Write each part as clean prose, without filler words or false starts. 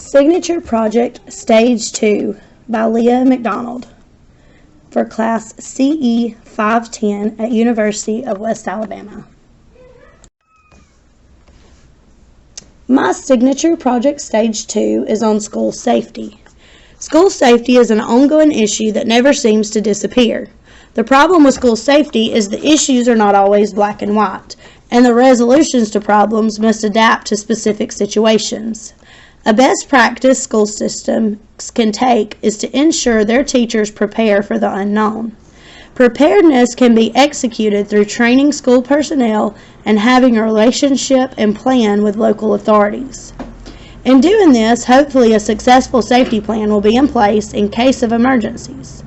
Signature Project Stage 2 by Leah McDonald for Class CE 510 at University of West Alabama. My Signature Project Stage 2 is on school safety. School safety is an ongoing issue that never seems to disappear. The problem with school safety is the issues are not always black and white, and the resolutions to problems must adapt to specific situations. A best practice school systems can take is to ensure their teachers prepare for the unknown. Preparedness can be executed through training school personnel and having a relationship and plan with local authorities. In doing this, hopefully a successful safety plan will be in place in case of emergencies.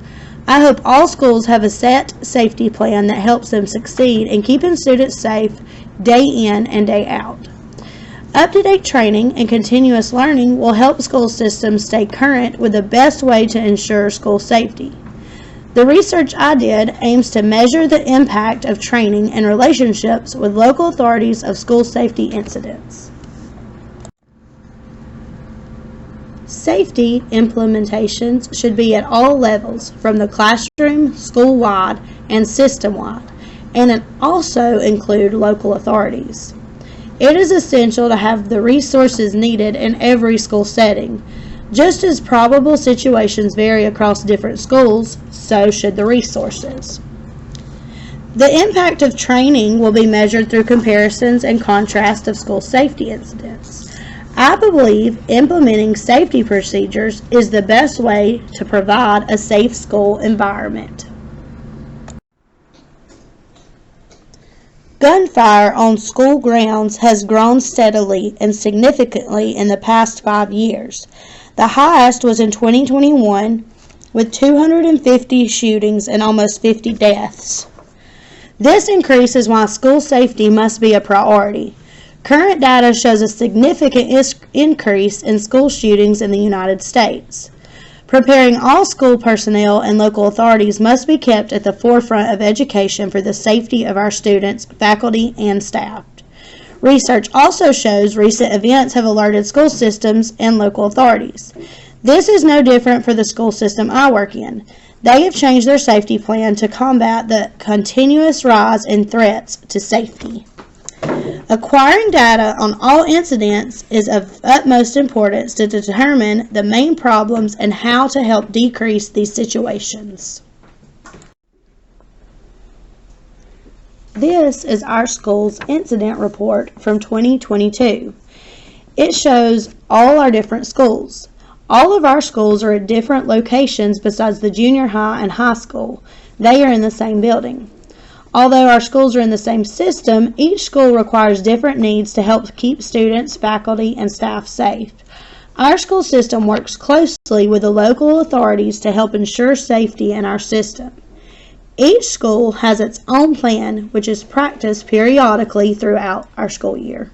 I hope all schools have a set safety plan that helps them succeed in keeping students safe day in and day out. Up-to-date training and continuous learning will help school systems stay current with the best way to ensure school safety. The research I did aims to measure the impact of training and relationships with local authorities of school safety incidents. Safety implementations should be at all levels, from the classroom, school-wide, and system-wide, and also include local authorities. It is essential to have the resources needed in every school setting. Just as probable situations vary across different schools, so should the resources. The impact of training will be measured through comparisons and contrast of school safety incidents. I believe implementing safety procedures is the best way to provide a safe school environment. Gunfire on school grounds has grown steadily and significantly in the past 5 years. The highest was in 2021 with 250 shootings and almost 50 deaths. This increase is why school safety must be a priority. Current data shows a significant increase in school shootings in the United States. Preparing all school personnel and local authorities must be kept at the forefront of education for the safety of our students, faculty, and staff. Research also shows recent events have alerted school systems and local authorities. This is no different for the school system I work in. They have changed their safety plan to combat the continuous rise in threats to safety. Acquiring data on all incidents is of utmost importance to determine the main problems and how to help decrease these situations. This is our school's incident report from 2022. It shows all our different schools. All of our schools are at different locations besides the junior high and high school. They are in the same building. Although our schools are in the same system, each school requires different needs to help keep students, faculty, and staff safe. Our school system works closely with the local authorities to help ensure safety in our system. Each school has its own plan, which is practiced periodically throughout our school year.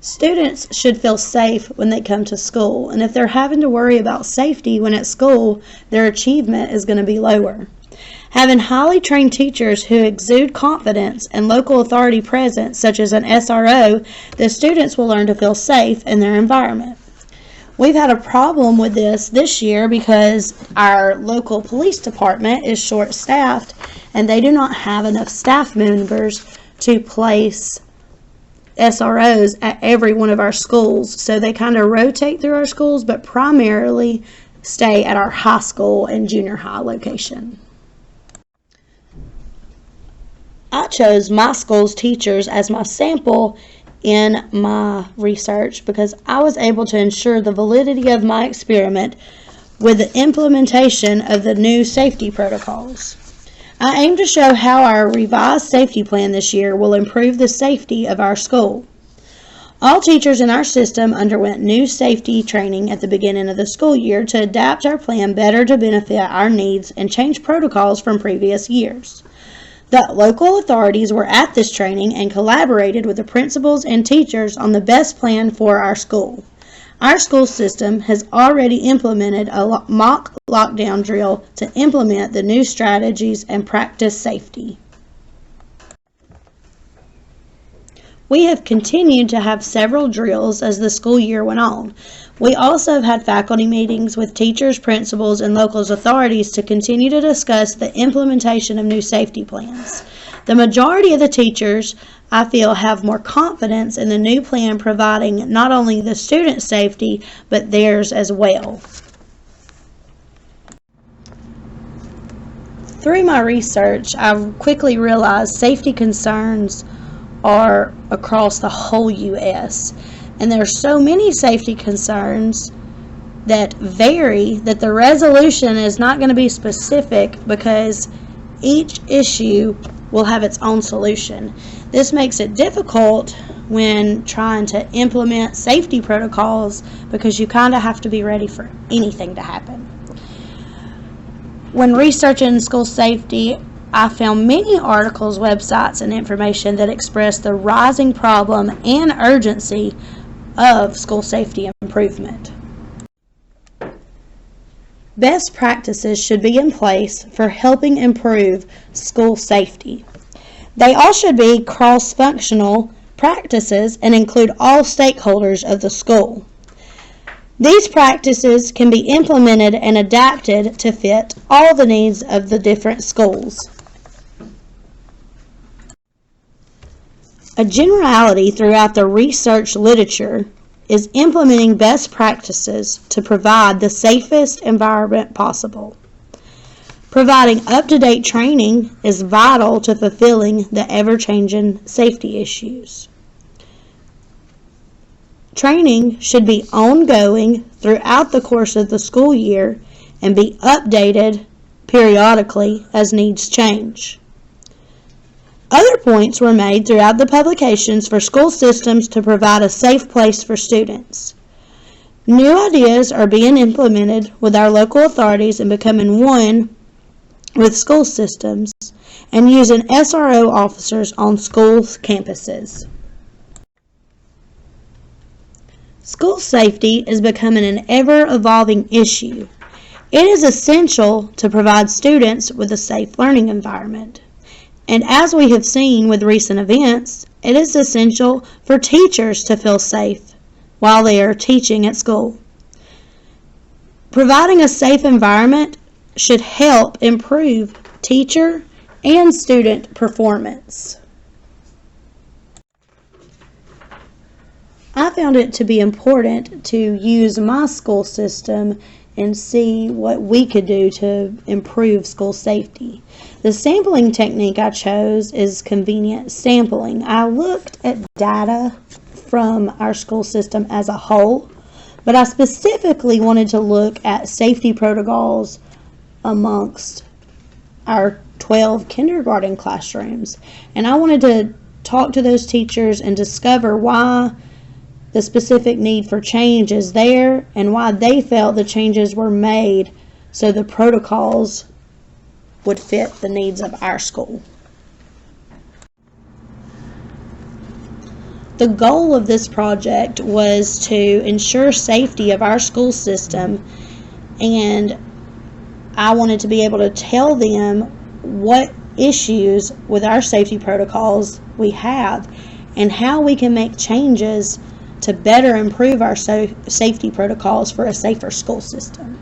Students should feel safe when they come to school, and if they're having to worry about safety when at school, their achievement is going to be lower. Having highly trained teachers who exude confidence and local authority presence, such as an SRO, the students will learn to feel safe in their environment. We've had a problem with this year because our local police department is short-staffed and they do not have enough staff members to place SROs at every one of our schools, so they kind of rotate through our schools but primarily stay at our high school and junior high location. I chose my school's teachers as my sample in my research because I was able to ensure the validity of my experiment with the implementation of the new safety protocols. I aim to show how our revised safety plan this year will improve the safety of our school. All teachers in our system underwent new safety training at the beginning of the school year to adapt our plan better to benefit our needs and change protocols from previous years. The local authorities were at this training and collaborated with the principals and teachers on the best plan for our school. Our school system has already implemented a mock lockdown drill to implement the new strategies and practice safety. We have continued to have several drills as the school year went on. We also have had faculty meetings with teachers, principals, and local authorities to continue to discuss the implementation of new safety plans. The majority of the teachers, I feel, have more confidence in the new plan providing not only the student safety, but theirs as well. Through my research, I've quickly realized safety concerns are across the whole U.S. And there are so many safety concerns that vary that the resolution is not going to be specific because each issue will have its own solution. This makes it difficult when trying to implement safety protocols because you kind of have to be ready for anything to happen. When researching school safety, I found many articles, websites, and information that express the rising problem and urgency of school safety improvement. Best practices should be in place for helping improve school safety. They all should be cross-functional practices and include all stakeholders of the school. These practices can be implemented and adapted to fit all the needs of the different schools. A generality throughout the research literature is implementing best practices to provide the safest environment possible. Providing up-to-date training is vital to fulfilling the ever-changing safety issues. Training should be ongoing throughout the course of the school year and be updated periodically as needs change. Other points were made throughout the publications for school systems to provide a safe place for students. New ideas are being implemented with our local authorities and becoming one with school systems and using SRO officers on school campuses. School safety is becoming an ever-evolving issue. It is essential to provide students with a safe learning environment. And as we have seen with recent events, it is essential for teachers to feel safe while they are teaching at school. Providing a safe environment should help improve teacher and student performance. I found it to be important to use my school system and see what we could do to improve school safety. The sampling technique I chose is convenient sampling. I looked at data from our school system as a whole, but I specifically wanted to look at safety protocols amongst our 12 kindergarten classrooms. And I wanted to talk to those teachers and discover why the specific need for change is there and why they felt the changes were made so the protocols would fit the needs of our school. The goal of this project was to ensure safety of our school system, and I wanted to be able to tell them what issues with our safety protocols we have and how we can make changes to better improve our safety protocols for a safer school system.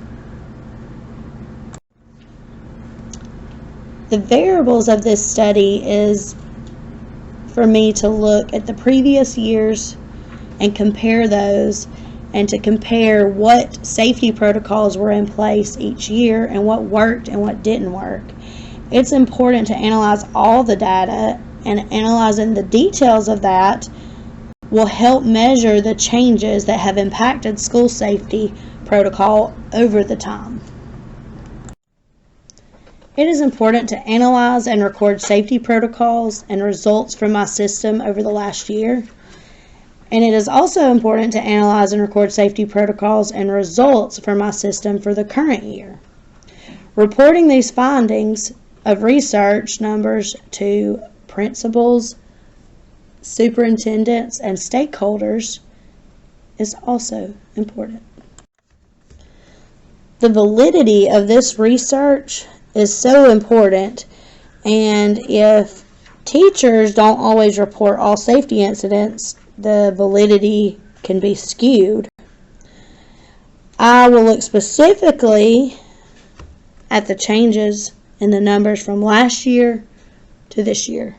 The variables of this study is for me to look at the previous years and compare those, and to compare what safety protocols were in place each year and what worked and what didn't work. It's important to analyze all the data, and analyzing the details of that will help measure the changes that have impacted school safety protocol over the time. It is important to analyze and record safety protocols and results from my system over the last year. And it is also important to analyze and record safety protocols and results from my system for the current year. Reporting these findings of research numbers to principals, superintendents, and stakeholders is also important. The validity of this research is so important, and if teachers don't always report all safety incidents. The validity can be skewed. I will look specifically at the changes in the numbers from last year to this year.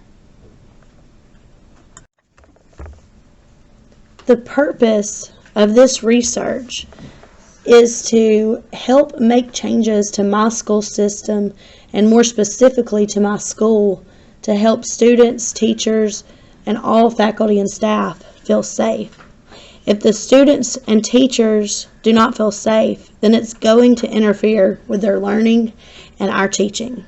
The purpose of this research is to help make changes to my school system, and more specifically to my school, to help students, teachers, and all faculty and staff feel safe. If the students and teachers do not feel safe, then it's going to interfere with their learning and our teaching.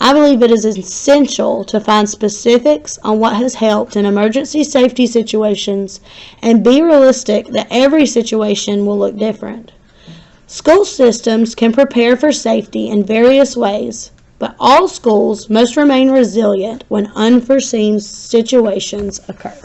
I believe it is essential to find specifics on what has helped in emergency safety situations and be realistic that every situation will look different. School systems can prepare for safety in various ways, but all schools must remain resilient when unforeseen situations occur.